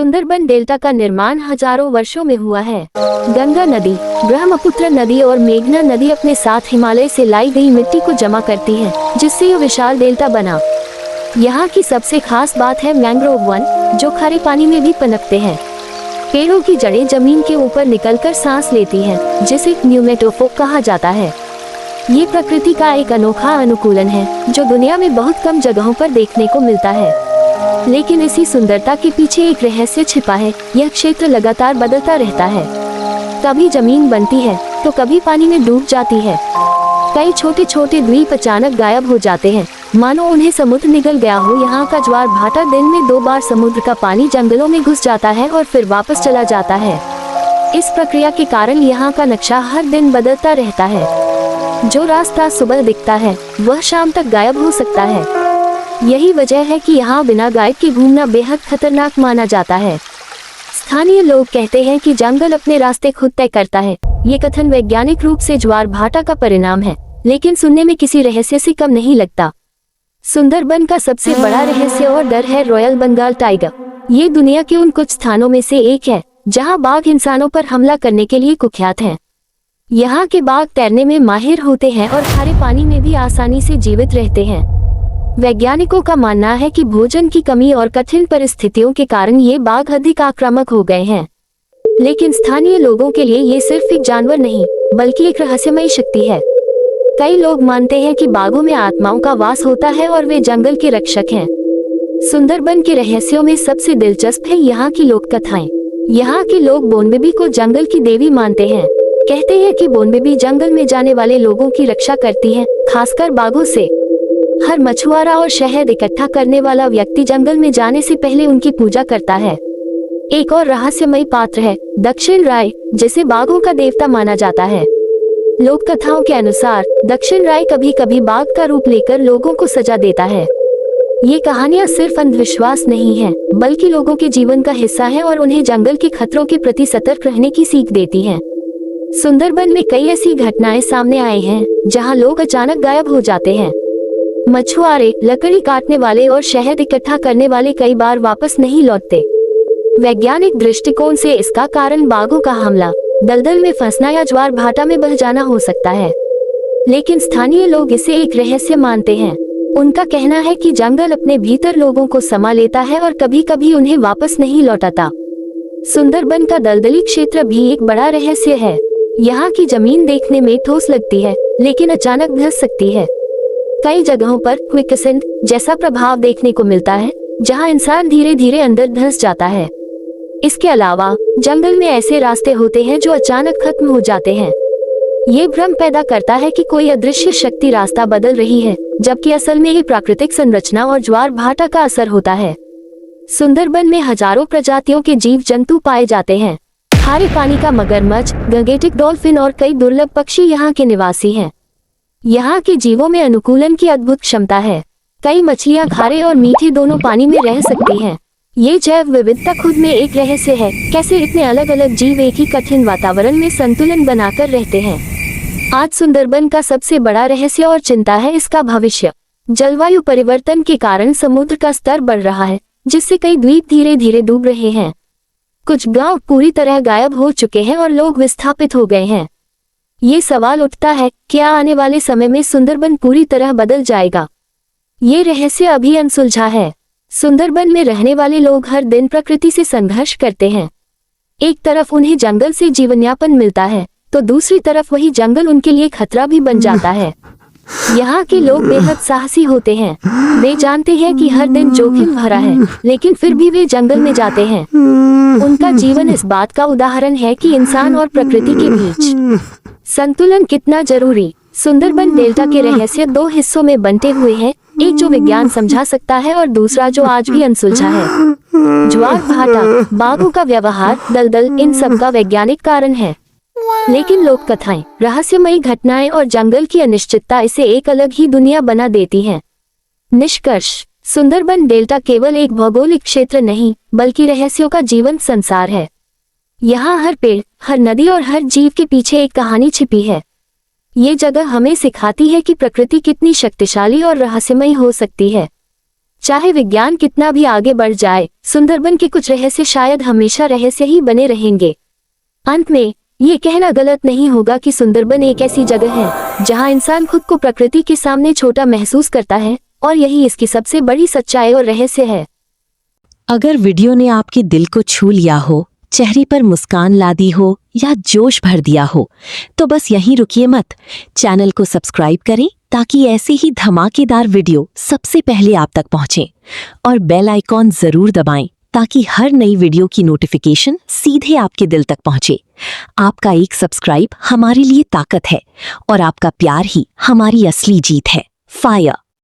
Sundarban delta का निर्माण हजारों वर्षों में हुआ है। गंगा नदी, ब्रह्मपुत्र नदी और मेघना नदी अपने साथ हिमालय से लाई गई मिट्टी को जमा करती है, जिससे यह विशाल डेल्टा बना। यहाँ की सबसे खास बात है मैंग्रोव वन, जो खारे पानी में भी पनपते हैं। पेड़ों की जड़ें जमीन के ऊपर निकलकर सांस लेती हैं, जिसे न्यूमेटोफोक कहा जाता है। ये प्रकृति का एक अनोखा अनुकूलन है, जो दुनिया में बहुत कम जगहों पर देखने को मिलता है। लेकिन इसी सुंदरता के पीछे एक रहस्य छिपा है। यह क्षेत्र लगातार बदलता रहता है। कभी जमीन बनती है तो कभी पानी में डूब जाती है। कई छोटे छोटे द्वीप अचानक गायब हो जाते हैं, मानो उन्हें समुद्र निगल गया हो। यहाँ का ज्वार भाटा दिन में 2 बार समुद्र का पानी जंगलों में घुस जाता है और फिर वापस चला जाता है। इस प्रक्रिया के कारण यहाँ का नक्शा हर दिन बदलता रहता है। जो रास्ता सुबह दिखता है वह शाम तक गायब हो सकता है। यही वजह है कि यहाँ बिना गाइड के घूमना बेहद खतरनाक माना जाता है। स्थानीय लोग कहते हैं कि जंगल अपने रास्ते खुद तय करता है। ये कथन वैज्ञानिक रूप से ज्वार भाटा का परिणाम है, लेकिन सुनने में किसी रहस्य से कम नहीं लगता। सुंदरबन का सबसे बड़ा रहस्य और डर है रॉयल बंगाल टाइगर। ये दुनिया के उन कुछ स्थानों में से एक है जहाँ बाघ इंसानों पर हमला करने के लिए कुख्यात हैं। यहाँ के बाघ तैरने में माहिर होते हैं और खारे पानी में भी आसानी से जीवित रहते हैं। वैज्ञानिकों का मानना है कि भोजन की कमी और कठिन परिस्थितियों के कारण ये बाघ अधिक आक्रामक हो गए हैं। लेकिन स्थानीय लोगों के लिए ये सिर्फ एक जानवर नहीं, बल्कि एक रहस्यमयी शक्ति है। कई लोग मानते हैं कि बाघों में आत्माओं का वास होता है और वे जंगल के रक्षक हैं। सुंदरबन के रहस्यों में सबसे दिलचस्प है यहाँ की लोक कथाएं। यहाँ के लोग बोनबेबी को जंगल की देवी मानते हैं। कहते हैं कि बोनबेबी जंगल में जाने वाले लोगों की रक्षा करती है, खासकर बाघों से। हर मछुआरा और शहद इकट्ठा करने वाला व्यक्ति जंगल में जाने से पहले उनकी पूजा करता है। एक और रहस्यमयी पात्र है दक्षिण राय, जिसे बाघों का देवता माना जाता है। लोक कथाओं के अनुसार दक्षिण राय कभी कभी बाघ का रूप लेकर लोगों को सजा देता है। ये कहानियां सिर्फ अंधविश्वास नहीं है, बल्कि लोगों के जीवन का हिस्सा है और उन्हें जंगल के खतरों के प्रति सतर्क रहने की सीख देती हैं। सुंदरबन में कई ऐसी घटनाएं सामने आई हैं जहां लोग अचानक गायब हो जाते हैं। मछुआरे, लकड़ी काटने वाले और शहद इकट्ठा करने वाले कई बार वापस नहीं लौटते। वैज्ञानिक दृष्टिकोण से इसका कारण बाघों का हमला, दलदल में फंसना या ज्वार भाटा में बह जाना हो सकता है। लेकिन स्थानीय लोग इसे एक रहस्य मानते हैं। उनका कहना है कि जंगल अपने भीतर लोगों को समा लेता है और कभी कभी उन्हें वापस नहीं लौटाता। सुंदरबन का दलदली क्षेत्र भी एक बड़ा रहस्य है। यहाँ की जमीन देखने में ठोस लगती है, लेकिन अचानक धंस सकती है। कई जगहों पर क्विकसेंट जैसा प्रभाव देखने को मिलता है, जहां इंसान धीरे धीरे अंदर धंस जाता है। इसके अलावा जंगल में ऐसे रास्ते होते हैं जो अचानक खत्म हो जाते हैं। ये भ्रम पैदा करता है कि कोई अदृश्य शक्ति रास्ता बदल रही है, जबकि असल में ये प्राकृतिक संरचना और ज्वार भाटा का असर होता है। सुंदरबन में हजारों प्रजातियों के जीव जंतु पाए जाते हैं। खारे पानी का मगरमच्छ, गंगेटिक डॉल्फिन और कई दुर्लभ पक्षी यहाँ के निवासी हैं। यहाँ के जीवों में अनुकूलन की अद्भुत क्षमता है। कई मछलियाँ खारे और मीठे दोनों पानी में रह सकती हैं। ये जैव विविधता खुद में एक रहस्य है। कैसे इतने अलग अलग जीव एक ही कठिन वातावरण में संतुलन बनाकर रहते हैं। आज सुंदरबन का सबसे बड़ा रहस्य और चिंता है इसका भविष्य। जलवायु परिवर्तन के कारण समुद्र का स्तर बढ़ रहा है, जिससे कई द्वीप धीरे धीरे डूब रहे हैं। कुछ गांव पूरी तरह गायब हो चुके हैं और लोग विस्थापित हो गए हैं। ये सवाल उठता है, क्या आने वाले समय में सुंदरबन पूरी तरह बदल जाएगा? ये रहस्य अभी अनसुलझा है। सुंदरबन में रहने वाले लोग हर दिन प्रकृति से संघर्ष करते हैं। एक तरफ उन्हें जंगल से जीवनयापन मिलता है, तो दूसरी तरफ वही जंगल उनके लिए खतरा भी बन जाता है। यहाँ के लोग बेहद साहसी होते हैं। वे जानते हैं कि हर दिन जोखिम भरा है, लेकिन फिर भी वे जंगल में जाते हैं। उनका जीवन इस बात का उदाहरण है कि इंसान और प्रकृति के बीच संतुलन कितना जरूरी। सुंदरबन डेल्टा के रहस्य 2 हिस्सों में बंटे हुए हैं, एक जो विज्ञान समझा सकता है और दूसरा जो आज भी अनसुलझा है। ज्वार भाटा, बाघों का व्यवहार, दलदल, इन सब का वैज्ञानिक कारण है। लेकिन लोक कथाएं, रहस्यमयी घटनाएं और जंगल की अनिश्चितता इसे एक अलग ही दुनिया बना देती हैं। निष्कर्ष, सुंदरबन डेल्टा केवल एक भौगोलिक क्षेत्र नहीं, बल्कि रहस्यों का जीवंत संसार है। यहाँ हर पेड़, हर नदी और हर जीव के पीछे एक कहानी छिपी है। ये जगह हमें सिखाती है कि प्रकृति कितनी शक्तिशाली और रहस्यमयी हो सकती है। चाहे विज्ञान कितना भी आगे बढ़ जाए, सुंदरबन के कुछ रहस्य शायद हमेशा रहस्य ही बने रहेंगे। अंत में ये कहना गलत नहीं होगा कि सुंदरबन एक ऐसी जगह है जहां इंसान खुद को प्रकृति के सामने छोटा महसूस करता है, और यही इसकी सबसे बड़ी सच्चाई और रहस्य है। अगर वीडियो ने आपके दिल को छू लिया हो, चेहरे पर मुस्कान ला दी हो या जोश भर दिया हो, तो बस यहीं रुकिए मत। चैनल को सब्सक्राइब करें ताकि ऐसे ही धमाकेदार वीडियो सबसे पहले आप तक पहुंचे, और बेल आइकॉन जरूर दबाएं ताकि हर नई वीडियो की नोटिफिकेशन सीधे आपके दिल तक पहुंचे। आपका एक सब्सक्राइब हमारे लिए ताकत है, और आपका प्यार ही हमारी असली जीत है। फायर।